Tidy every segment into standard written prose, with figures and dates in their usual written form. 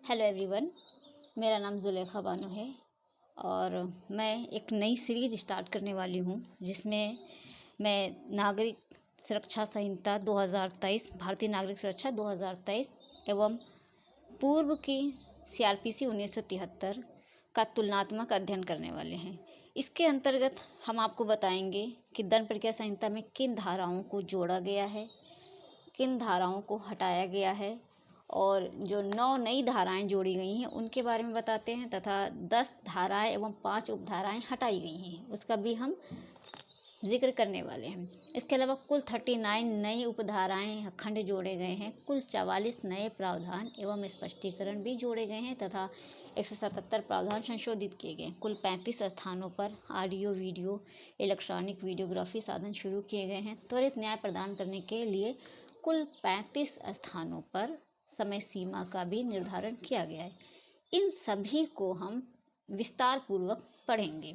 Hello everyone, मेरा नाम ज़ुलेखा बानो है और मैं एक नई सीरीज़ स्टार्ट करने वाली हूँ जिसमें मैं नागरिक सुरक्षा संहिता 2023, भारतीय नागरिक सुरक्षा 2023 एवं पूर्व की सीआरपीसी 1973 का तुलनात्मक अध्ययन करने वाले हैं। इसके अंतर्गत हम आपको बताएंगे कि दंड प्रक्रिया संहिता में किन धाराओं को जोड़ा गया है, किन धाराओं को हटाया गया है और जो 9 नई धाराएं जोड़ी गई हैं उनके बारे में बताते हैं तथा 10 धाराएं एवं 5 उपधाराएं हटाई गई हैं उसका भी हम जिक्र करने वाले हैं। इसके अलावा कुल 39 नई उपधाराएं खंड जोड़े गए हैं, कुल 44 नए प्रावधान एवं स्पष्टीकरण भी जोड़े गए हैं तथा 177 प्रावधान संशोधित किए गए। कुल 35 स्थानों पर ऑडियो वीडियो इलेक्ट्रॉनिक वीडियोग्राफी साधन शुरू किए गए हैं। त्वरित न्याय प्रदान करने के लिए कुल 35 स्थानों पर समय सीमा का भी निर्धारण किया गया है। इन सभी को हम विस्तार पूर्वक पढ़ेंगे।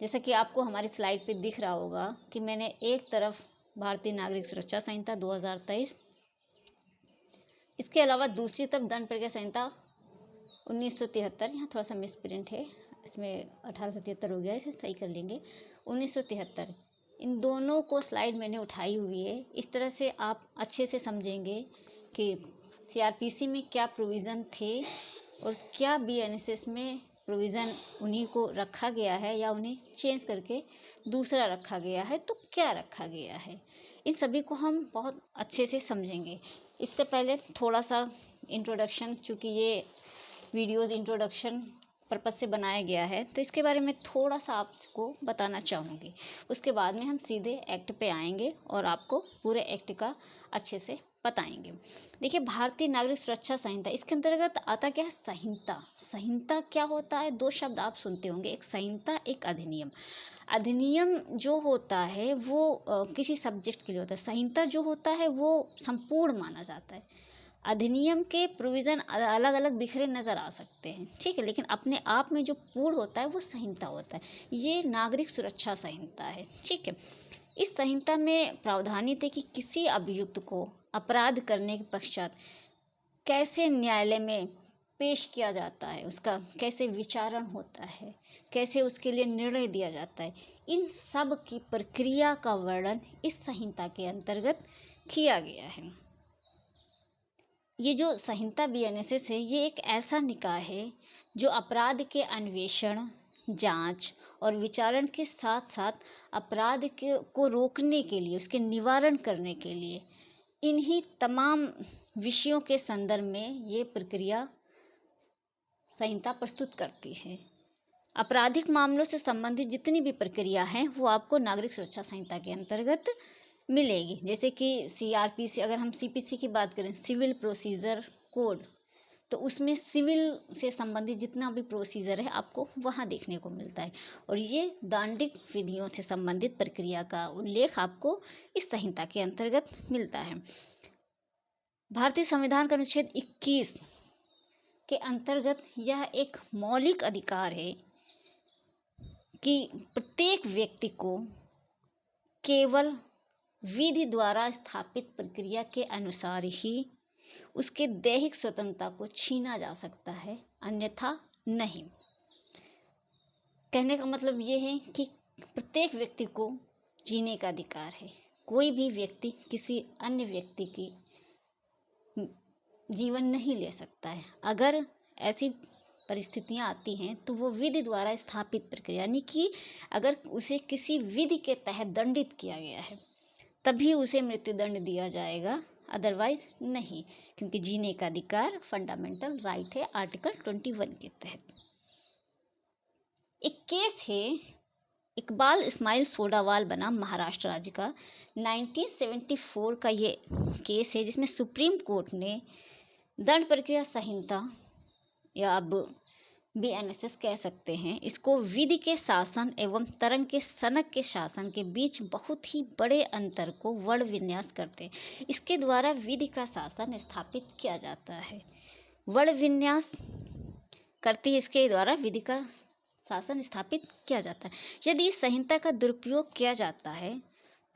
जैसा कि आपको हमारी स्लाइड पे दिख रहा होगा कि मैंने एक तरफ भारतीय नागरिक सुरक्षा संहिता 2023, इसके अलावा दूसरी तरफ दंड प्रक्रिया संहिता 1973, यहाँ थोड़ा सा मिस प्रिंट है, इसमें 1873 हो गया, इसे सही कर लेंगे, 1973, इन दोनों को स्लाइड मैंने उठाई हुई है। इस तरह से आप अच्छे से समझेंगे कि सीआरपीसी में क्या प्रोविज़न थे और क्या बीएनएसएस में प्रोविज़न उन्हीं को रखा गया है या उन्हें चेंज करके दूसरा रखा गया है, तो क्या रखा गया है, इन सभी को हम बहुत अच्छे से समझेंगे। इससे पहले थोड़ा सा इंट्रोडक्शन, चूँकि ये वीडियोज़ इंट्रोडक्शन पर्पज़ से बनाया गया है तो इसके बारे में थोड़ा सा आपको बताना चाहूँगी। उसके बाद में हम सीधे एक्ट पे आएंगे और आपको पूरे एक्ट का अच्छे से बताएंगे। देखिए, भारतीय नागरिक सुरक्षा संहिता, इसके अंतर्गत आता क्या है, संहिता। संहिता क्या होता है, दो शब्द आप सुनते होंगे, एक संहिता, एक अधिनियम। अधिनियम जो होता है वो किसी सब्जेक्ट के लिए होता है। संहिता जो होता है वो संपूर्ण माना जाता है। अधिनियम के प्रोविज़न अलग अलग बिखरे नज़र आ सकते हैं, ठीक है, लेकिन अपने आप में जो पूर्ण होता है वो संहिता होता है। ये नागरिक सुरक्षा संहिता है, ठीक है। इस संहिता में प्रावधानित है कि किसी अभियुक्त को अपराध करने के पश्चात कैसे न्यायालय में पेश किया जाता है, उसका कैसे विचारण होता है, कैसे उसके लिए निर्णय दिया जाता है, इन सब की प्रक्रिया का वर्णन इस संहिता के अंतर्गत किया गया है। ये जो संहिता बीएनएसएस है, ये एक ऐसा निकाय है जो अपराध के अन्वेषण, जांच और विचारण के साथ साथ अपराध को रोकने के लिए, उसके निवारण करने के लिए इन्हीं तमाम विषयों के संदर्भ में ये प्रक्रिया संहिता प्रस्तुत करती है। आपराधिक मामलों से संबंधित जितनी भी प्रक्रिया हैं वो आपको नागरिक सुरक्षा संहिता के अंतर्गत मिलेगी। जैसे कि सीआरपीसी, अगर हम सीपीसी की बात करें, सिविल प्रोसीजर कोड, तो उसमें सिविल से संबंधित जितना भी प्रोसीजर है आपको वहाँ देखने को मिलता है और ये दंडिक विधियों से संबंधित प्रक्रिया का उल्लेख आपको इस संहिता के अंतर्गत मिलता है। भारतीय संविधान का अनुच्छेद 21 के अंतर्गत यह एक मौलिक अधिकार है कि प्रत्येक व्यक्ति को केवल विधि द्वारा स्थापित प्रक्रिया के अनुसार ही उसके दैहिक स्वतंत्रता को छीना जा सकता है, अन्यथा नहीं। कहने का मतलब ये है कि प्रत्येक व्यक्ति को जीने का अधिकार है। कोई भी व्यक्ति किसी अन्य व्यक्ति की जीवन नहीं ले सकता है। अगर ऐसी परिस्थितियां आती हैं तो वो विधि द्वारा स्थापित प्रक्रिया, यानी कि अगर उसे किसी विधि के तहत दंडित किया गया है तभी उसे मृत्युदंड दिया जाएगा, अदरवाइज नहीं, क्योंकि जीने का अधिकार फंडामेंटल राइट है आर्टिकल 21 के तहत। एक केस है, इकबाल इस्माइल सोडावाल बना महाराष्ट्र राज्य का, 1974 का ये केस है जिसमें सुप्रीम कोर्ट ने दंड प्रक्रिया संहिता, या अब बीएनएसएस कह सकते हैं, इसको विधि के शासन एवं तरंग के सनक के शासन के बीच बहुत ही बड़े अंतर को वर्ण विन्यास करते हैं। इसके द्वारा विधि का शासन स्थापित किया जाता है, वर्ण विन्यास करती है, इसके द्वारा विधि का शासन स्थापित किया जाता है। यदि इस संहिता का दुरुपयोग किया जाता है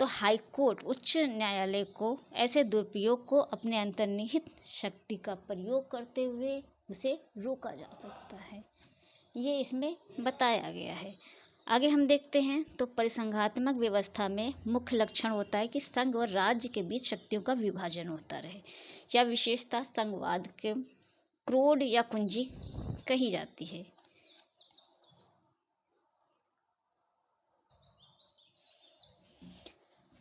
तो हाई कोर्ट उच्च न्यायालय को ऐसे दुरुपयोग को अपने अंतर्निहित शक्ति का प्रयोग करते हुए उसे रोका जा सकता है, ये इसमें बताया गया है। आगे हम देखते हैं तो परिसंघात्मक व्यवस्था में मुख्य लक्षण होता है कि संघ और राज्य के बीच शक्तियों का विभाजन होता रहे। यह विशेषता संघवाद के क्रोड या कुंजी कही जाती है।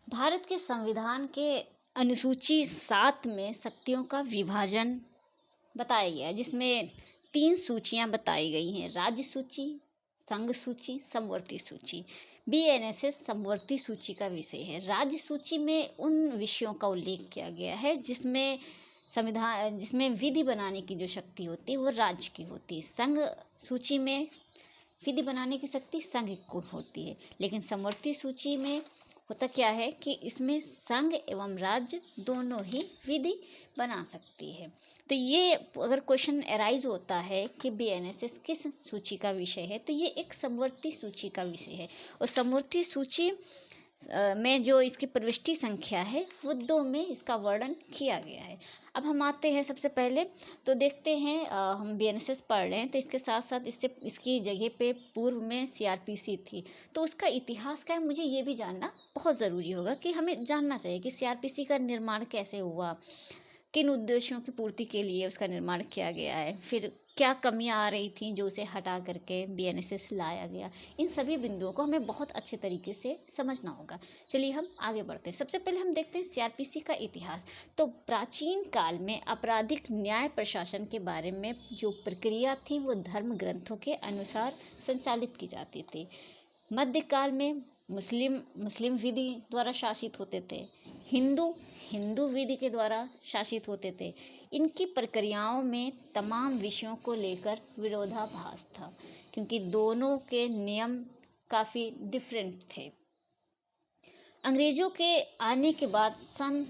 भारत के संविधान के अनुसूची 7 में शक्तियों का विभाजन बताया गया है, जिसमें 3 सूचियां बताई गई हैं, राज्य सूची, संघ सूची, समवर्ती सूची। बीएनएसएस समवर्ती सूची का विषय है। राज्य सूची में उन विषयों का उल्लेख किया गया है जिसमें विधि बनाने की जो शक्ति होती है वो राज्य की होती है। संघ सूची में विधि बनाने की शक्ति संघ को होती है, लेकिन समवर्ती सूची में होता क्या है कि इसमें संघ एवं राज्य दोनों ही विधि बना सकती है। तो ये अगर क्वेश्चन अराइज होता है कि बीएनएसएस किस सूची का विषय है, तो ये एक समवर्ती सूची का विषय है। और समवर्ती सूची में जो इसकी प्रविष्टि संख्या है वो 2 में इसका वर्णन किया गया है। अब हम आते हैं सबसे पहले तो देखते हैं, हम बीएनएसएस पढ़ रहे हैं तो इसके साथ साथ इसकी जगह पे पूर्व में सीआरपीसी थी, तो उसका इतिहास क्या है मुझे ये भी जानना बहुत ज़रूरी होगा कि हमें जानना चाहिए कि सीआरपीसी का निर्माण कैसे हुआ, किन उद्देश्यों की पूर्ति के लिए उसका निर्माण किया गया है, फिर क्या कमियां आ रही थी जो उसे हटा करके बीएनएसएस लाया गया। इन सभी बिंदुओं को हमें बहुत अच्छे तरीके से समझना होगा। चलिए हम आगे बढ़ते हैं। सबसे पहले हम देखते हैं सीआरपीसी का इतिहास। तो प्राचीन काल में आपराधिक न्याय प्रशासन के बारे में जो प्रक्रिया थी वो धर्म ग्रंथों के अनुसार संचालित की जाती थी। मध्यकाल में मुस्लिम विधि द्वारा शासित होते थे, हिंदू विधि के द्वारा शासित होते थे। इनकी प्रक्रियाओं में तमाम विषयों को लेकर विरोधाभास था, क्योंकि दोनों के नियम काफ़ी डिफरेंट थे। अंग्रेज़ों के आने के बाद सन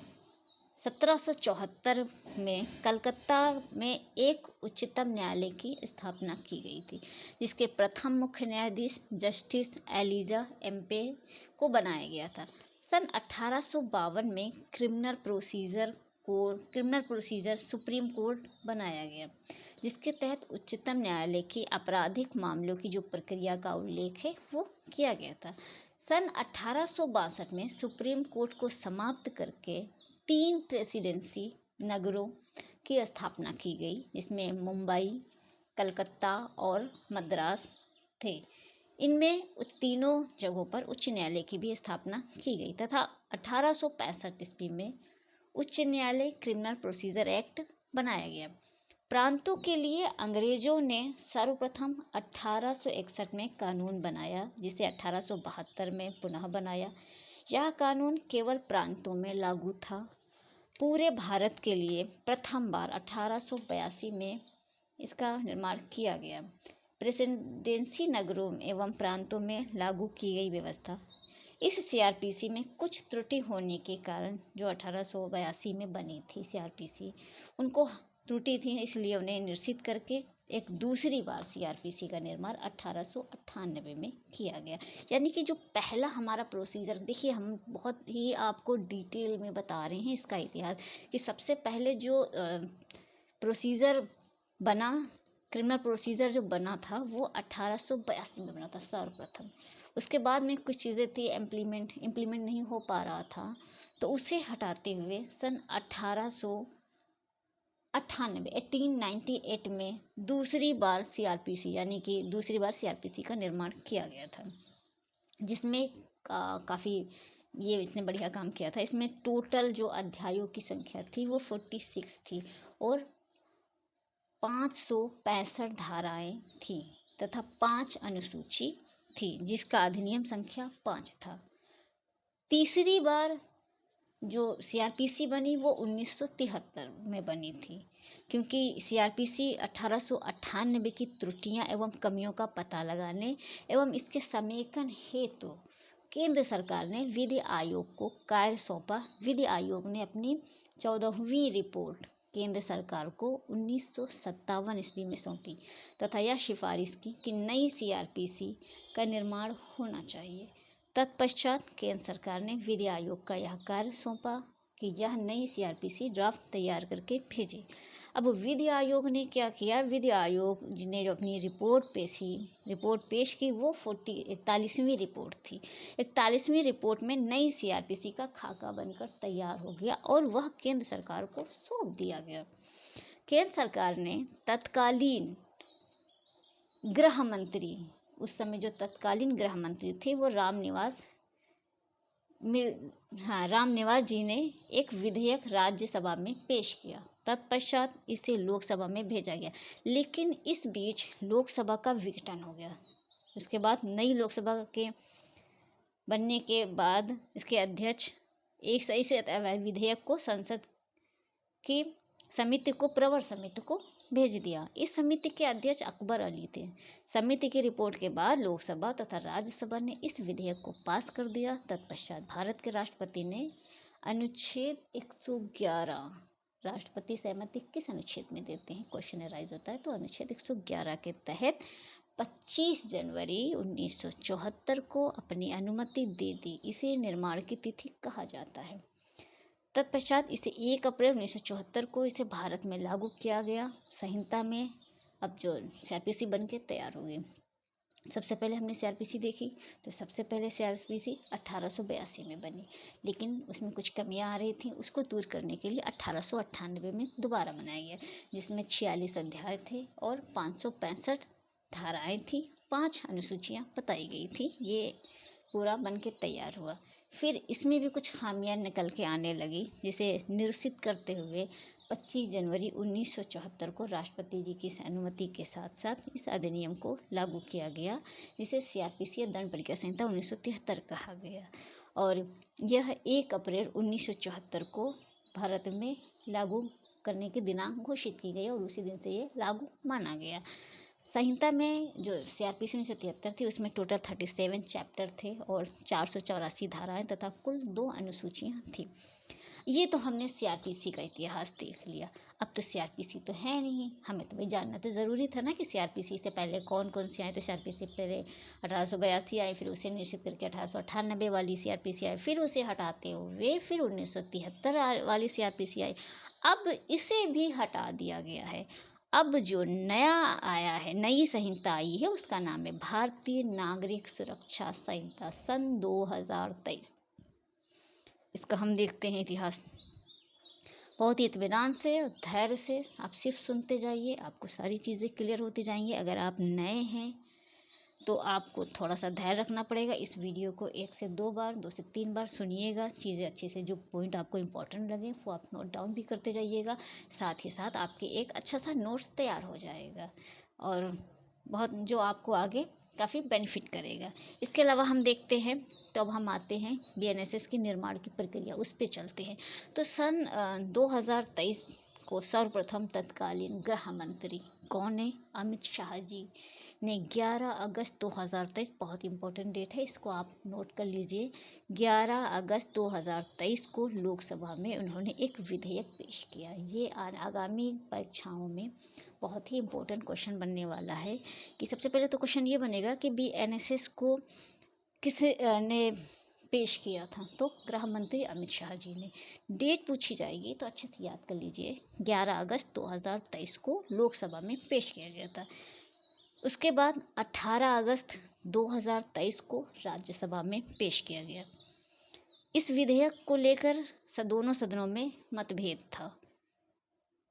1774 में कलकत्ता में एक उच्चतम न्यायालय की स्थापना की गई थी, जिसके प्रथम मुख्य न्यायाधीश जस्टिस एलिजा एम्पे को बनाया गया था। सन 1852 में क्रिमिनल प्रोसीजर सुप्रीम कोर्ट बनाया गया, जिसके तहत उच्चतम न्यायालय की आपराधिक मामलों की जो प्रक्रिया का उल्लेख है वो किया गया था। सन 1862 में सुप्रीम कोर्ट को समाप्त करके 3 प्रेसिडेंसी नगरों की स्थापना की गई, जिसमें मुंबई, कलकत्ता और मद्रास थे। इनमें तीनों जगहों पर उच्च न्यायालय की भी स्थापना की गई तथा 1865 ईस्वी में उच्च न्यायालय क्रिमिनल प्रोसीजर एक्ट बनाया गया। प्रांतों के लिए अंग्रेजों ने सर्वप्रथम 1861 में कानून बनाया, जिसे 1872 में पुनः बनाया। यह कानून केवल प्रांतों में लागू था। पूरे भारत के लिए प्रथम बार 1882 में इसका निर्माण किया गया। प्रेसिडेंसी नगरों एवं प्रांतों में लागू की गई व्यवस्था। इस सीआरपीसी में कुछ त्रुटि होने के कारण जो 1882 में बनी थी सीआरपीसी, उनको त्रुटि थी, इसलिए उन्हें निरसित करके एक दूसरी बार सीआरपीसी का निर्माण 1898 में किया गया। यानी कि जो पहला हमारा प्रोसीजर, देखिए हम बहुत ही आपको डिटेल में बता रहे हैं इसका इतिहास, कि सबसे पहले जो प्रोसीजर बना, क्रिमिनल प्रोसीजर जो बना था वो 1882 में बना था सर्वप्रथम। उसके बाद में कुछ चीज़ें थी इम्प्लीमेंट नहीं हो पा रहा था, तो उसे हटाते हुए सन 1898 में दूसरी बार सीआरपीसी का निर्माण किया गया था, जिसमें काफ़ी ये इसने बढ़िया काम किया था। इसमें टोटल जो अध्यायों की संख्या थी वो 46 थी और 565 धाराएं थी तथा 5 अनुसूची थी, जिसका अधिनियम संख्या 5 था। तीसरी बार जो सीआरपीसी बनी वो 1973 में बनी थी, क्योंकि सीआरपीसी 1898 की त्रुटियां एवं कमियों का पता लगाने एवं इसके समेकन हेतु केंद्र सरकार ने विधि आयोग को कार्य सौंपा। विधि आयोग ने अपनी 14वीं रिपोर्ट केंद्र सरकार को 1957 ईस्वी में सौंपी तथा यह सिफारिश की कि नई सीआरपीसी का निर्माण होना चाहिए। तत्पश्चात केंद्र सरकार ने विधि आयोग का यह कार्य सौंपा कि यह नई सीआरपीसी ड्राफ्ट तैयार करके भेजे। अब विधि आयोग ने क्या किया, विधि आयोग ने जो अपनी रिपोर्ट पेश की वो 41वीं रिपोर्ट थी। 41वीं रिपोर्ट में नई सीआरपीसी का खाका बनकर तैयार हो गया और वह केंद्र सरकार को सौंप दिया गया। केंद्र सरकार ने तत्कालीन गृह मंत्री, उस समय जो तत्कालीन गृह मंत्री थे वो रामनिवास जी ने एक विधेयक राज्यसभा में पेश किया। तत्पश्चात इसे लोकसभा में भेजा गया, लेकिन इस बीच लोकसभा का विघटन हो गया। उसके बाद नई लोकसभा के बनने के बाद इसके अध्यक्ष एक सही से विधेयक को संसद की प्रवर समिति को भेज दिया। इस समिति के अध्यक्ष अकबर अली थे। समिति की रिपोर्ट के बाद लोकसभा तथा राज्यसभा ने इस विधेयक को पास कर दिया। तत्पश्चात भारत के राष्ट्रपति ने अनुच्छेद 111, राष्ट्रपति सहमति किस अनुच्छेद में देते हैं, क्वेश्चन राइज होता है, तो अनुच्छेद 111 के तहत 25 जनवरी 1974 को अपनी अनुमति दे दी। इसे निर्माण की तिथि कहा जाता है। तत्पश्चात इसे 1 अप्रैल 1974 को इसे भारत में लागू किया गया। संहिता में अब जो सीआरपीसी बन के तैयार हो गई। सबसे पहले हमने सीआरपीसी देखी, तो सबसे पहले सीआरपीसी 1882 में बनी, लेकिन उसमें कुछ कमियां आ रही थी। उसको दूर करने के लिए 1898 में दोबारा बनाया गया, जिसमें 46 अध्याय थे और 565 धाराएं थी, 5 अनुसूचियाँ बताई गई थी। ये पूरा बन के तैयार हुआ। फिर इसमें भी कुछ खामियां निकल के आने लगी, जिसे निरसित करते हुए 25 जनवरी 1974 को राष्ट्रपति जी की अनुमति के साथ साथ इस अधिनियम को लागू किया गया, जिसे सीआरपीसी या दंड प्रक्रिया संहिता 1973 कहा गया। और यह 1 अप्रैल 1974 को भारत में लागू करने की दिनांक घोषित की गई और उसी दिन से ये लागू माना गया। संहिता में जो सीआरपीसी 1973 थी उसमें टोटल 37 चैप्टर थे और 484 धाराएं तथा कुल 2 अनुसूचियाँ थी। ये तो हमने सीआरपीसी का इतिहास देख लिया। अब तो सीआरपीसी तो है नहीं, हमें तो भाई जानना तो ज़रूरी था ना कि सीआरपीसी से पहले कौन कौन सी आई। तो सीआरपीसी पहले 1882 आई, फिर उसे निश्चित करके 1898 वाली सीआरपीसी आई, फिर उसे हटाते हुए फिर 1973 वाली सीआरपीसी आई। अब इसे भी हटा दिया गया है। अब जो नया आया है, नई संहिता आई है, उसका नाम है भारतीय नागरिक सुरक्षा संहिता सन 2023। इसका हम देखते हैं इतिहास। बहुत ही इत्मीनान से और धैर्य से आप सिर्फ सुनते जाइए, आपको सारी चीज़ें क्लियर होती जाएंगी। अगर आप नए हैं तो आपको थोड़ा सा धैर्य रखना पड़ेगा। इस वीडियो को 1 से 2 बार, 2 से 3 बार सुनिएगा। चीज़ें अच्छे से, जो पॉइंट आपको इम्पोर्टेंट लगे वो आप नोट डाउन भी करते जाइएगा। साथ ही साथ आपके एक अच्छा सा नोट्स तैयार हो जाएगा और बहुत जो आपको आगे काफ़ी बेनिफिट करेगा। इसके अलावा हम देखते हैं, तो अब हम आते हैं बीएनएसएस की निर्माण की प्रक्रिया, उस पर चलते हैं। तो सन 2023 को सर्वप्रथम तत्कालीन गृह मंत्री कौन है, अमित शाह जी ने 11 अगस्त 2023, बहुत इंपॉर्टेंट डेट है, इसको आप नोट कर लीजिए। 11 अगस्त 2023 को लोकसभा में उन्होंने एक विधेयक पेश किया। ये आगामी परीक्षाओं में बहुत ही इम्पोर्टेंट क्वेश्चन बनने वाला है कि सबसे पहले तो क्वेश्चन ये बनेगा कि बीएनएसएस को किस ने पेश किया था, तो गृह मंत्री अमित शाह जी ने। डेट पूछी जाएगी तो अच्छे से याद कर लीजिए, 11 अगस्त 2023 को लोकसभा में पेश किया गया था। उसके बाद 18 अगस्त 2023 को राज्यसभा में पेश किया गया। इस विधेयक को लेकर दोनों सदनों में मतभेद था।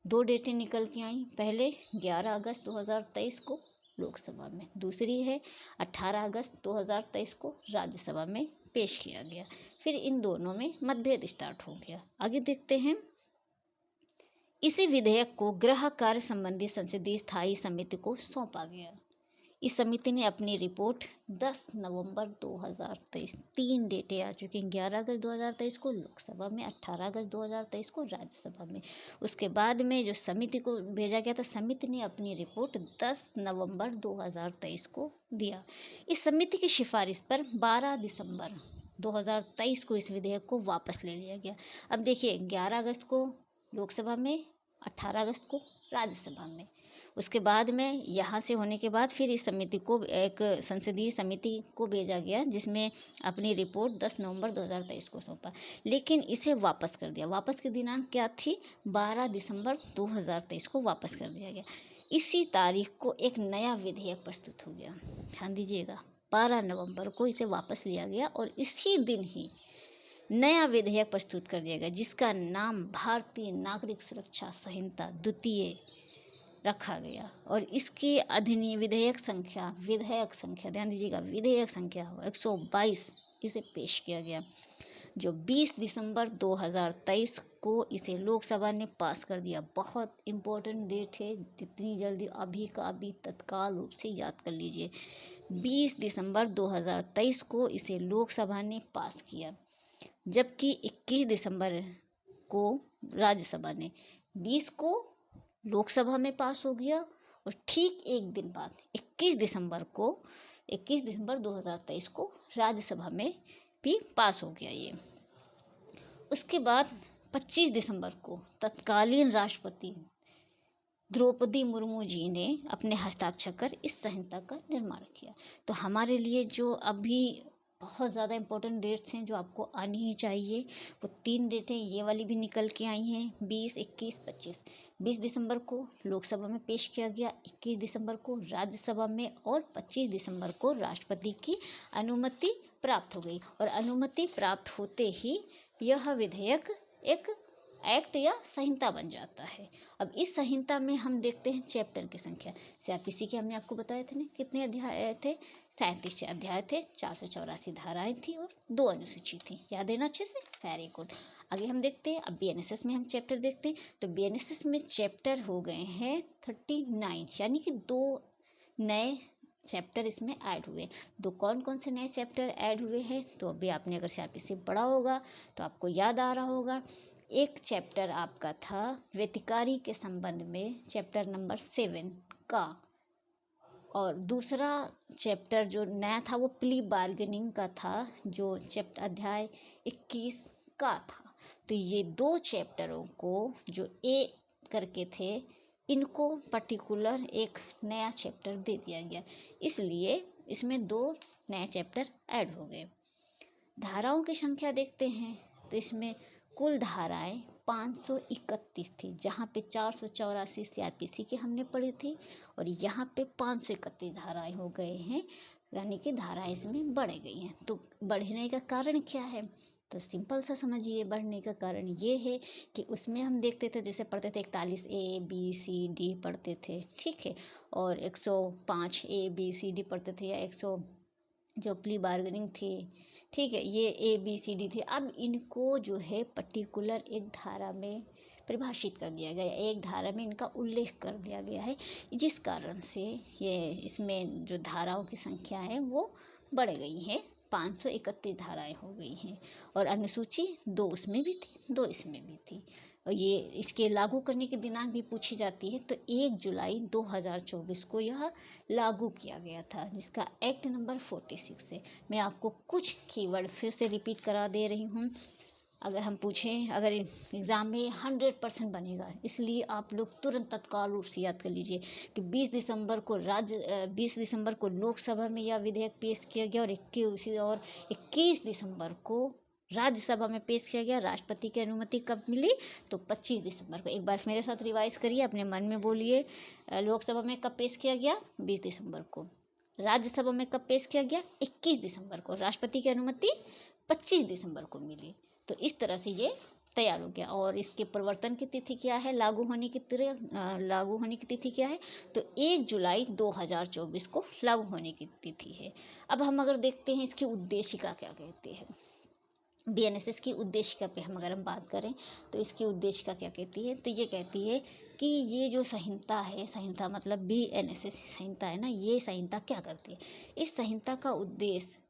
2 डेटें निकल के आई, पहले 11 अगस्त 2023 को लोकसभा में, दूसरी है 18 अगस्त 2023 को राज्यसभा में पेश किया गया। फिर इन दोनों में मतभेद स्टार्ट हो गया। आगे देखते हैं। इसी विधेयक को गृह कार्य संबंधी संसदीय स्थायी समिति को सौंपा गया। इस समिति ने अपनी रिपोर्ट 10 नवंबर 2023, 3 डेटें आ चुकी हैं, 11 अगस्त 2023 को लोकसभा में, 18 अगस्त 2023 को राज्यसभा में। उसके बाद में जो समिति को भेजा गया था, समिति ने अपनी रिपोर्ट 10 नवंबर 2023 को दिया। इस समिति की सिफारिश पर 12 दिसंबर 2023 को इस विधेयक को वापस ले लिया गया। अब देखिए, 11 अगस्त को लोकसभा में, 18 अगस्त को राज्यसभा में। उसके बाद में यहाँ से होने के बाद फिर इस समिति को एक संसदीय समिति को भेजा गया, जिसमें अपनी रिपोर्ट 10 नवंबर 2023 को सौंपा, लेकिन इसे वापस कर दिया। वापस की दिनांक क्या थी? 12 दिसंबर 2023 को वापस कर दिया गया। इसी तारीख को एक नया विधेयक प्रस्तुत हो गया। ध्यान दीजिएगा, 12 नवंबर को इसे वापस लिया गया और इसी दिन ही नया विधेयक प्रस्तुत कर दिया गया, जिसका नाम भारतीय नागरिक सुरक्षा संहिता द्वितीय रखा गया। और इसकी अधिनियम विधेयक संख्या ध्यान दीजिएगा, विधेयक संख्या 122 इसे पेश किया गया, जो 20 दिसंबर 2023 को इसे लोकसभा ने पास कर दिया। बहुत इम्पोर्टेंट डेट है, जितनी जल्दी अभी का अभी तत्काल रूप से याद कर लीजिए। 20 दिसंबर 2023 को इसे लोकसभा ने पास किया, जबकि 21 दिसंबर को राज्यसभा ने, 20 को लोकसभा में पास हो गया और ठीक एक दिन बाद 21 दिसंबर 2023 को राज्यसभा में भी पास हो गया ये। उसके बाद 25 दिसंबर को तत्कालीन राष्ट्रपति द्रौपदी मुर्मू जी ने अपने हस्ताक्षर कर इस संहिता का निर्माण किया। तो हमारे लिए जो अभी बहुत ज़्यादा इम्पोर्टेंट डेट्स हैं जो आपको आनी ही चाहिए, वो 3 डेटें ये वाली भी निकल के आई हैं, 20, 21, 25। 20 दिसंबर को लोकसभा में पेश किया गया, 21 दिसंबर को राज्यसभा में और 25 दिसंबर को राष्ट्रपति की अनुमति प्राप्त हो गई। और अनुमति प्राप्त होते ही यह विधेयक एक एक्ट या संहिता बन जाता है। अब इस संहिता में हम देखते हैं चैप्टर की संख्या। सीआरपीसी के हमने आपको बताए थे ना, कितने अध्याय थे? 37 अध्याय थे, 484 धाराएं थी और 2 अनुसूची थी। याद है ना अच्छे से? Very good. आगे हम देखते हैं, अब बीएनएसएस में हम चैप्टर देखते हैं। तो बीएनएसएस में चैप्टर हो गए हैं 39, यानी कि 2 नए चैप्टर इसमें ऐड हुए। तो कौन कौन से नए चैप्टर ऐड हुए हैं? तो अभी आपने अगर सीआरपीसी पढ़ा होगा तो आपको याद आ रहा होगा। एक चैप्टर आपका था व्यतिकारी के संबंध में, चैप्टर नंबर 7 का, और दूसरा चैप्टर जो नया था वो प्ली बार्गेनिंग का था, जो चैप्टर अध्याय 21 का था। तो ये 2 चैप्टरों को जो ए करके थे, इनको पर्टिकुलर एक नया चैप्टर दे दिया गया, इसलिए इसमें 2 नए चैप्टर ऐड हो गए। धाराओं की संख्या देखते हैं, तो इसमें कुल धाराएं 531 थी, जहाँ पे 484 सीआरपीसी के हमने पढ़ी थी और यहाँ पे 531 धाराएं हो गए हैं, यानी कि धाराएं इसमें बढ़ गई हैं। तो बढ़ने का कारण क्या है? तो सिंपल सा समझिए, बढ़ने का कारण ये है कि उसमें हम देखते थे, जैसे पढ़ते थे 41 ए बी सी डी पढ़ते थे, ठीक है, और 105 ए बी सी डी पढ़ते थे, या 100 जो प्ली बार्गेनिंग थी, ठीक है, ये ए बी सी डी थी। अब इनको जो है पर्टिकुलर एक धारा में परिभाषित कर दिया गया, एक धारा में इनका उल्लेख कर दिया गया है, जिस कारण से ये इसमें जो धाराओं की संख्या है वो बढ़ गई है, 531 धाराएं हो गई हैं। और अनुसूची 2 उसमें भी थी, 2 इसमें भी थी। और ये इसके लागू करने की दिनांक भी पूछी जाती है, तो 1 जुलाई 2024 को यह लागू किया गया था, जिसका एक्ट नंबर 46 है। मैं आपको कुछ कीवर्ड फिर से रिपीट करा दे रही हूँ, अगर हम पूछें, अगर एग्ज़ाम में 100% बनेगा, इसलिए आप लोग तुरंत तत्काल रूप से याद कर लीजिए कि 20 दिसंबर को लोकसभा में यह विधेयक पेश किया गया और 21 दिसंबर को राज्यसभा में पेश किया गया। राष्ट्रपति की अनुमति कब मिली? तो 25 दिसंबर को। एक बार मेरे साथ रिवाइज करिए, अपने मन में बोलिए। लोकसभा में कब पेश किया गया? 20 दिसंबर को। राज्यसभा में कब पेश किया गया? 21 दिसंबर को। राष्ट्रपति की अनुमति 25 दिसंबर को मिली। तो इस तरह से ये तैयार हो गया। और इसके प्रवर्तन की तिथि क्या है? लागू होने की तिथि क्या है? तो 1 जुलाई 2024 को लागू होने की तिथि है। अब हम अगर देखते हैं इसकी उद्देशिका क्या कहते हैं, बीएनएसएस की उद्देशिका पे हम अगर हम बात करें तो इसकी उद्देशिका क्या कहती है? तो ये कहती है कि ये जो संहिता है, संहिता मतलब बीएनएसएस संहिता है ना, ये संहिता क्या करती है? इस संहिता का उद्देश्य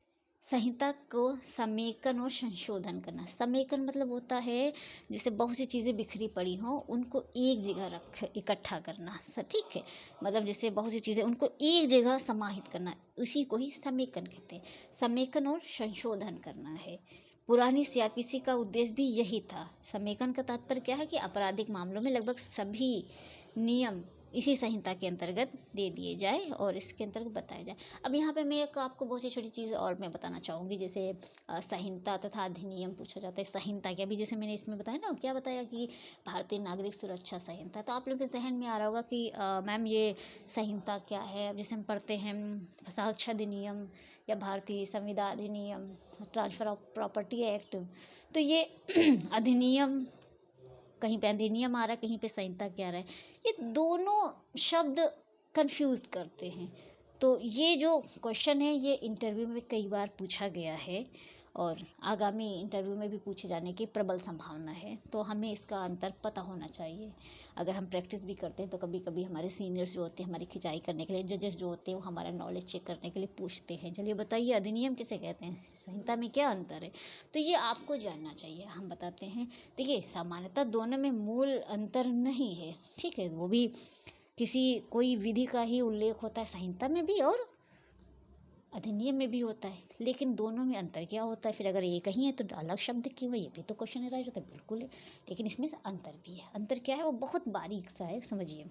संहिता को समेकन और संशोधन करना। समेकन मतलब होता है जैसे बहुत सी चीज़ें बिखरी पड़ी हों, उनको एक जगह इकट्ठा करना, ठीक है, मतलब जैसे बहुत सी चीज़ें उनको एक जगह समाहित करना, उसी को ही समेकन कहते हैं। समेकन और संशोधन करना है, पुरानी सीआरपीसी का उद्देश्य भी यही था। समेकन का तात्पर्य क्या है कि आपराधिक मामलों में लगभग सभी नियम इसी संहिता के अंतर्गत दे दिए जाए और इसके अंतर्गत बताया जाए। अब यहाँ पे मैं एक आपको बहुत सी छोटी चीज़ और मैं बताना चाहूँगी, जैसे संहिता तथा अधिनियम पूछा जाता है। संहिता क्या, अभी जैसे मैंने इसमें बताया ना, क्या बताया कि भारतीय नागरिक सुरक्षा संहिता, तो आप लोगों के जहन में आ रहा होगा कि मैम ये संहिता क्या है। अब जैसे हम पढ़ते हैं साक्ष्य अधिनियम या भारतीय संविधान अधिनियम, ट्रांसफ़र ऑफ प्रॉपर्टी एक्ट, तो ये अधिनियम, कहीं पे अधिनियम आ रहा है, कहीं पे संहिता क्या आ रहा है, ये दोनों शब्द कंफ्यूज करते हैं। तो ये जो क्वेश्चन है ये इंटरव्यू में कई बार पूछा गया है और आगामी इंटरव्यू में भी पूछे जाने की प्रबल संभावना है, तो हमें इसका अंतर पता होना चाहिए। अगर हम प्रैक्टिस भी करते हैं तो कभी कभी हमारे सीनियर्स जो होते हैं हमारी खिंचाई करने के लिए, जजेस जो होते हैं वो हमारा नॉलेज चेक करने के लिए पूछते हैं, चलिए बताइए अधिनियम किसे कहते हैं, संहिता में क्या अंतर है, तो ये आपको जानना चाहिए। हम बताते हैं, देखिए सामान्यतः दोनों में मूल अंतर नहीं है, ठीक है, वो भी किसी कोई विधि का ही उल्लेख होता है संहिता में भी और अधिनियम में भी होता है, लेकिन दोनों में अंतर क्या होता है। फिर अगर एक ही है तो अलग शब्द क्यों है, ये भी तो क्वेश्चन राइज होता है, बिल्कुल है, लेकिन इसमें अंतर भी है। अंतर क्या है वो बहुत बारीक सा है, समझिए।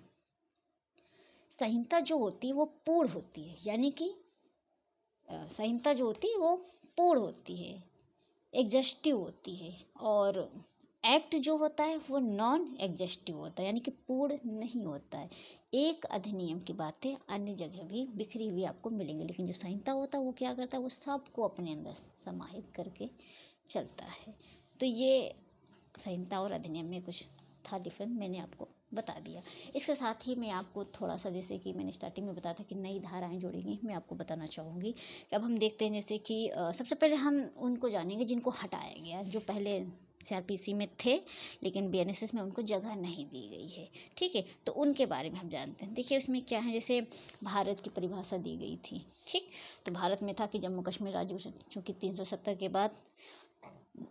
संहिता जो होती है वो पूर्ण होती है, यानी कि संहिता जो होती है वो पूर्ण होती है, एग्जस्टिव होती है, और एक्ट जो होता है वो नॉन एग्जस्टिव होता है, यानी कि पूर्ण नहीं होता है। एक अधिनियम की बातें अन्य जगह भी बिखरी हुई आपको मिलेंगी, लेकिन जो संहिता होता है वो क्या करता है, वो सबको अपने अंदर समाहित करके चलता है। तो ये संहिता और अधिनियम में कुछ था डिफरेंस, मैंने आपको बता दिया। इसके साथ ही मैं आपको थोड़ा सा, जैसे कि मैंने स्टार्टिंग में बताया था कि नई धाराएं जोड़ेंगी, मैं आपको बताना चाहूँगी कि अब हम देखते हैं जैसे कि सबसे पहले हम उनको जानेंगे जिनको हटाया गया, जो पहले सीआरपीसी में थे लेकिन बीएनएसएस में उनको जगह नहीं दी गई है, ठीक है, तो उनके बारे में हम जानते हैं। देखिए उसमें क्या है, जैसे भारत की परिभाषा दी गई थी, ठीक, तो भारत में था कि जम्मू कश्मीर राज्य, चूँकि 370 के बाद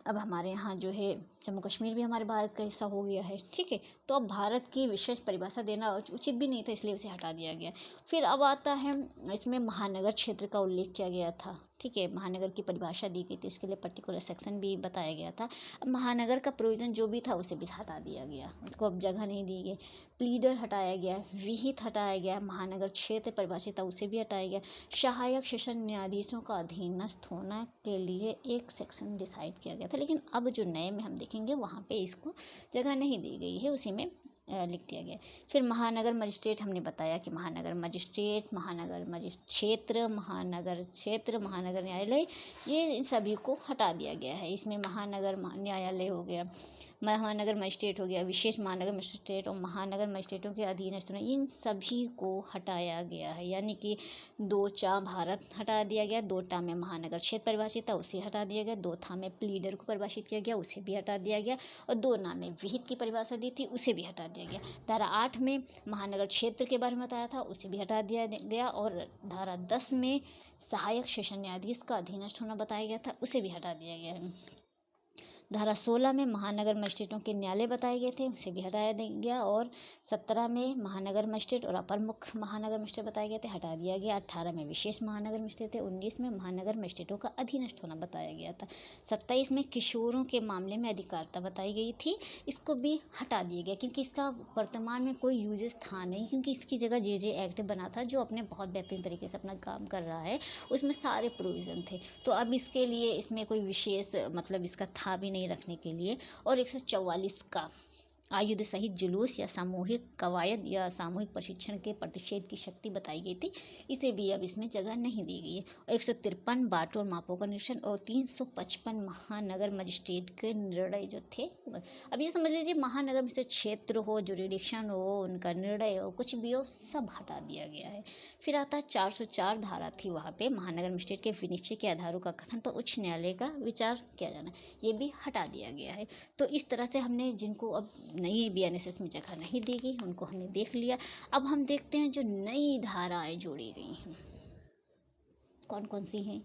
अब हमारे यहाँ जो है जम्मू कश्मीर भी हमारे भारत का हिस्सा हो गया है, ठीक है, तो अब भारत की विशेष परिभाषा देना उचित भी नहीं था, इसलिए उसे हटा दिया गया। फिर अब आता है, इसमें महानगर क्षेत्र का उल्लेख किया गया था, ठीक है, महानगर की परिभाषा दी गई थी, इसके लिए पर्टिकुलर सेक्शन भी बताया गया था। अब महानगर का प्रोविज़न जो भी था उसे भी हटा दिया गया, उसको अब जगह नहीं दी गई। प्लीडर हटाया गया, विहित हटाया गया, महानगर क्षेत्र परिभाषित था उसे भी हटाया गया। सहायक सेशन न्यायाधीशों का अधीनस्थ होने के लिए एक सेक्शन डिसाइड किया गया था, लेकिन अब जो नए में हम देखेंगे वहाँ पे इसको जगह नहीं दी गई है, उसी में लिख दिया गया। फिर महानगर मजिस्ट्रेट हमने बताया कि महानगर मजिस्ट्रेट, महानगर क्षेत्र, महानगर न्यायालय, ये इन सभी को हटा दिया गया है। इसमें महानगर न्यायालय हो गया, महानगर मजिस्ट्रेट हो गया, विशेष महानगर मजिस्ट्रेट और महानगर मजिस्ट्रेटों के अधीनस्थ, इन सभी को हटाया गया है। यानी कि 2 भारत हटा दिया गया, 2 में महानगर क्षेत्र परिभाषित था उसे हटा दिया गया, 2 में प्लीडर को परिभाषित किया गया उसे भी हटा दिया गया, और 2 में विहित की परिभाषा दी थी उसे भी हटा दिया गया। धारा 8 में महानगर क्षेत्र के बारे में बताया था उसे भी हटा दिया गया, और धारा 10 में सहायक सेशन न्यायाधीश का अधीनस्थ होना बताया गया था उसे भी हटा दिया गया है। धारा 16 में महानगर मजिस्ट्रेटों के न्यायालय बताए गए थे उसे भी हटाया गया, और 17 में महानगर मजिस्ट्रेट और अपर मुख्य महानगर मजिस्ट्रेट बताए गए थे, हटा दिया गया। 18 में विशेष महानगर मजिस्ट्रेट थे, 19 में महानगर मजिस्ट्रेटों का अधीनस्थ होना बताया गया था, 27 में किशोरों के मामले में अधिकारिता बताई गई थी, इसको भी हटा दिया गया क्योंकि इसका वर्तमान में कोई यूजेस था नहीं, क्योंकि इसकी जगह जे एक्ट बना था जो अपने बहुत बेहतरीन तरीके से अपना काम कर रहा है, उसमें सारे प्रोविज़न थे, तो अब इसके लिए इसमें कोई विशेष मतलब इसका था भी नहीं रखने के लिए। और 144 का आयुध सहित जुलूस या सामूहिक कवायद या सामूहिक प्रशिक्षण के प्रतिषेध की शक्ति बताई गई थी, इसे भी अब इसमें जगह नहीं दी गई है। 153 बाटों और मापों का निरीक्षण और 355 महानगर मजिस्ट्रेट के निर्णय जो थे, अब ये समझ लीजिए महानगर में से क्षेत्र हो, जुरिडिक्शन हो, उनका निर्णय हो, कुछ भी हो, सब हटा दिया गया है। फिर आता है 404 धारा थी, वहाँ पे महानगर मजिस्ट्रेट के विनिश्चय के आधारों का कथन पर उच्च न्यायालय का विचार किया जाना, ये भी हटा दिया गया है। तो इस तरह से हमने जिनको अब नई बीएनएसएस में जगह नहीं दी गई उनको हमने देख लिया। अब हम देखते हैं जो नई धाराएं जोड़ी गई हैं कौन कौन सी हैं।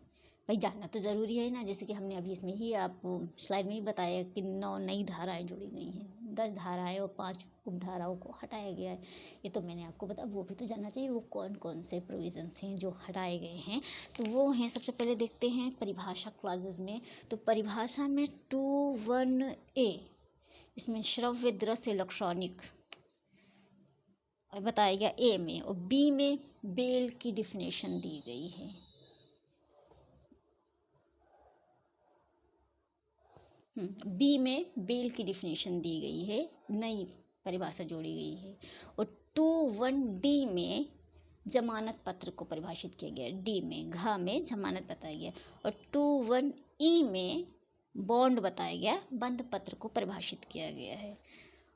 भाई जानना तो ज़रूरी है ना, जैसे कि हमने अभी इसमें ही आपको स्लाइड में ही बताया कि 9 नई धाराएं जोड़ी गई हैं, 10 धाराएं और 5 उपधाराओं को हटाया गया है। ये तो मैंने आपको बताया, वो भी तो जानना चाहिए वो कौन कौन से प्रोविजंस हैं जो हटाए गए हैं। तो वो हैं, सबसे पहले देखते हैं परिभाषा क्लॉजेज में। तो परिभाषा में 21A, इसमें श्रव्य दृश्य इलेक्ट्रॉनिक बताया गया ए में, और बी में बेल की डिफिनेशन दी गई है। बी में बेल की डिफिनेशन दी गई है, नई परिभाषा जोड़ी गई है। और 21D में जमानत पत्र को परिभाषित किया गया है, डी में घ में जमानत बताया गया। और 21E में बॉन्ड बताया गया, बंध पत्र को परिभाषित किया गया है।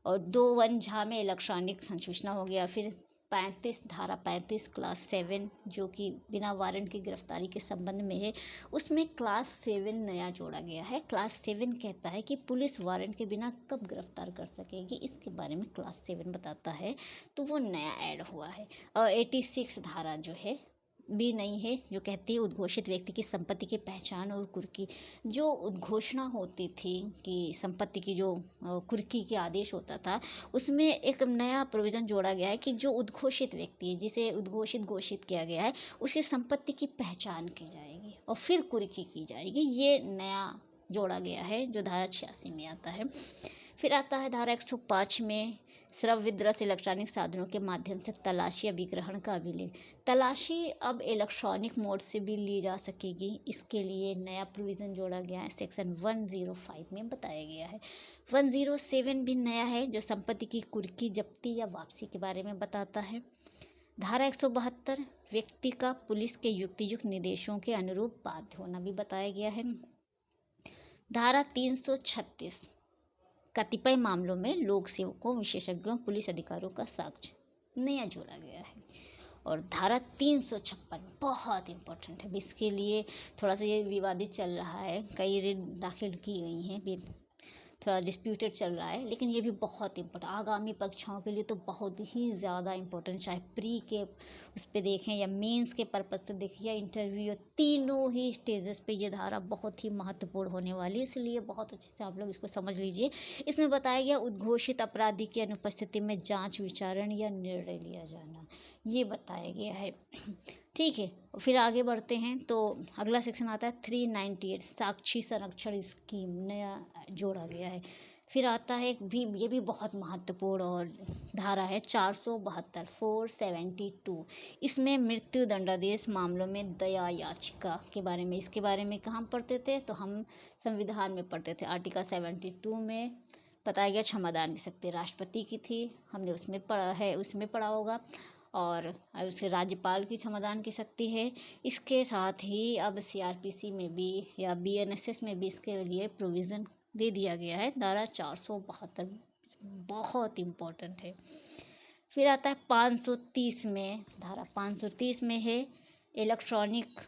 और 21 झा में इलेक्ट्रॉनिक संसूचना हो गया। फिर 35 धारा 35 क्लास 7 जो कि बिना वारंट की गिरफ्तारी के संबंध में है, उसमें क्लास 7 नया जोड़ा गया है। क्लास 7 कहता है कि पुलिस वारंट के बिना कब गिरफ्तार कर सकेगी, इसके बारे में क्लास 7 बताता है, तो वो नया ऐड हुआ है। और 86 धारा जो है भी नहीं है, जो कहती है उद्घोषित व्यक्ति की संपत्ति की पहचान और कुर्की। जो उद्घोषणा होती थी कि संपत्ति की जो कुर्की के आदेश होता था, उसमें एक नया प्रोविज़न जोड़ा गया है कि जो उद्घोषित व्यक्ति है, जिसे उद्घोषित घोषित किया गया है, उसकी संपत्ति की पहचान की जाएगी और फिर कुर्की की जाएगी। ये नया जोड़ा गया है जो धारा 86 में आता है। फिर आता है धारा 105 में श्रव्य दृश्य इलेक्ट्रॉनिक साधनों के माध्यम से तलाशी अभिग्रहण का अभिलेख। तलाशी अब इलेक्ट्रॉनिक मोड से भी ली जा सकेगी, इसके लिए नया प्रोविज़न जोड़ा गया है, सेक्शन 105 में बताया गया है। 107 भी नया है, जो संपत्ति की कुर्की, जब्ती या वापसी के बारे में बताता है। धारा 172 व्यक्ति का पुलिस के युक्तियुक्त निर्देशों के अनुरूप बाध्य होना भी बताया गया है। धारा 336 कतिपय मामलों में लोक सेवकों, विशेषज्ञों, पुलिस अधिकारियों का साक्ष्य नया जोड़ा गया है। और धारा 356 बहुत इम्पोर्टेंट है, इसके लिए थोड़ा सा ये विवादित चल रहा है, कई रिट दाखिल की गई हैं, भी थोड़ा डिस्प्यूटेड चल रहा है, लेकिन ये भी बहुत इम्पोर्टेंट आगामी परीक्षाओं के लिए तो बहुत ही ज़्यादा इम्पोर्टेंट, चाहे प्री के उस पर देखें या मेंस के पर्पज़ से देखें या इंटरव्यू, तीनों ही स्टेजेस पे ये धारा बहुत ही महत्वपूर्ण होने वाली है, इसलिए बहुत अच्छे से आप लोग इसको समझ लीजिए। इसमें बताया गया उद्घोषित अपराधी की अनुपस्थिति में जांच, विचारण या निर्णय लिया जाना, ये बताया गया है। ठीक है, फिर आगे बढ़ते हैं तो अगला सेक्शन आता है 398 साक्षी संरक्षण स्कीम, नया जोड़ा गया है। फिर आता है ये भी बहुत महत्वपूर्ण और धारा है 472 472, इसमें मृत्यु दंडादेश मामलों में दया याचिका के बारे में, इसके बारे में कहाँ पढ़ते थे, तो हम संविधान में पढ़ते थे, आर्टिकल 72 में बताया गया क्षमादान की शक्ति राष्ट्रपति की थी, हमने उसमें पढ़ा है, उसमें पढ़ा होगा। और उसके राज्यपाल की क्षमादान की शक्ति है। इसके साथ ही अब सीआरपीसी में भी या बीएनएसएस में भी इसके लिए प्रोविज़न दे दिया गया है, धारा 472 बहुत इम्पोर्टेंट है। फिर आता है 530 में, धारा 530 में है इलेक्ट्रॉनिक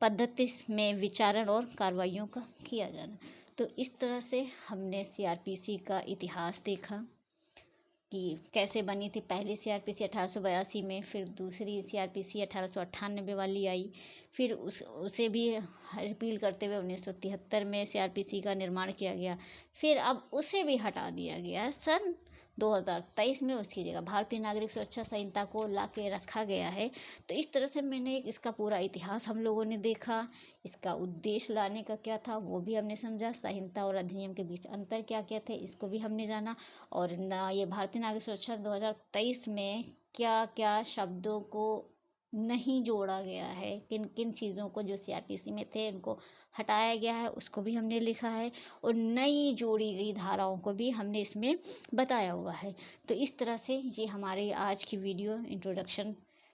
पद्धति में विचारण और कार्रवाइयों का किया जाना। तो इस तरह से हमने सीआरपीसी का इतिहास देखा कि कैसे बनी थी। पहली सीआरपीसी 1882 में, फिर दूसरी सीआरपीसी 1898 वाली आई, फिर उसे भी रिपील करते हुए 1973 में सीआरपीसी का निर्माण किया गया, फिर अब उसे भी हटा दिया गया सन 2023 में, उसकी जगह भारतीय नागरिक सुरक्षा संहिता को ला के रखा गया है। तो इस तरह से मैंने इसका पूरा इतिहास हम लोगों ने देखा, इसका उद्देश्य लाने का क्या था वो भी हमने समझा, संहिता और अधिनियम के बीच अंतर क्या क्या थे इसको भी हमने जाना, और ना ये भारतीय नागरिक सुरक्षा 2023 में क्या क्या शब्दों को नहीं जोड़ा गया है, किन किन चीज़ों को जो सीआरपीसी में थे उनको हटाया गया है उसको भी हमने लिखा है, और नई जोड़ी गई धाराओं को भी हमने इसमें बताया हुआ है। तो इस तरह से ये हमारी आज की वीडियो इंट्रोडक्शन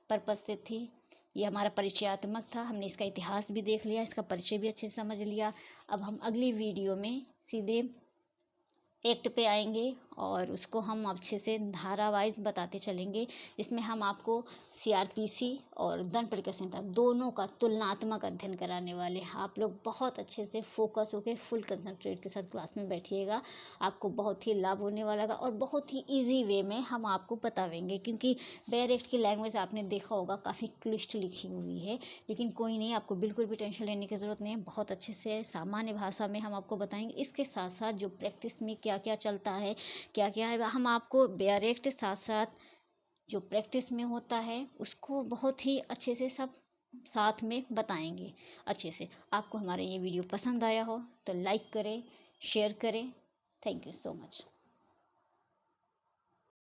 पर्पज़ से थी, ये हमारा परिचयात्मक था, हमने इसका इतिहास भी देख लिया, इसका परिचय भी अच्छे से समझ लिया। अब हम अगली वीडियो में सीधे एक्ट पे आएंगे और उसको हम अच्छे से धारावाहिक बताते चलेंगे, जिसमें हम आपको सीआरपीसी और दंड परीक्षा संहिता दोनों का तुलनात्मक अध्ययन कराने वाले हैं। आप लोग बहुत अच्छे से फोकस होकर फुल कंसंट्रेट के साथ क्लास में बैठिएगा, आपको बहुत ही लाभ होने वाला है और बहुत ही ईजी वे में हम आपको बतावेंगे, क्योंकि बेयर एक्ट की लैंग्वेज आपने देखा होगा काफ़ी क्लिष्ट लिखी हुई है, लेकिन कोई नहीं, आपको बिल्कुल भी टेंशन लेने की ज़रूरत नहीं है। बहुत अच्छे से सामान्य भाषा में हम आपको बताएंगे। इसके साथ साथ जो प्रैक्टिस में क्या क्या चलता है, क्या क्या है, हम आपको बेयर एक्ट साथ साथ जो प्रैक्टिस में होता है उसको बहुत ही अच्छे से सब साथ में बताएंगे अच्छे से। आपको हमारा ये वीडियो पसंद आया हो तो लाइक करें, शेयर करें। Thank you so much.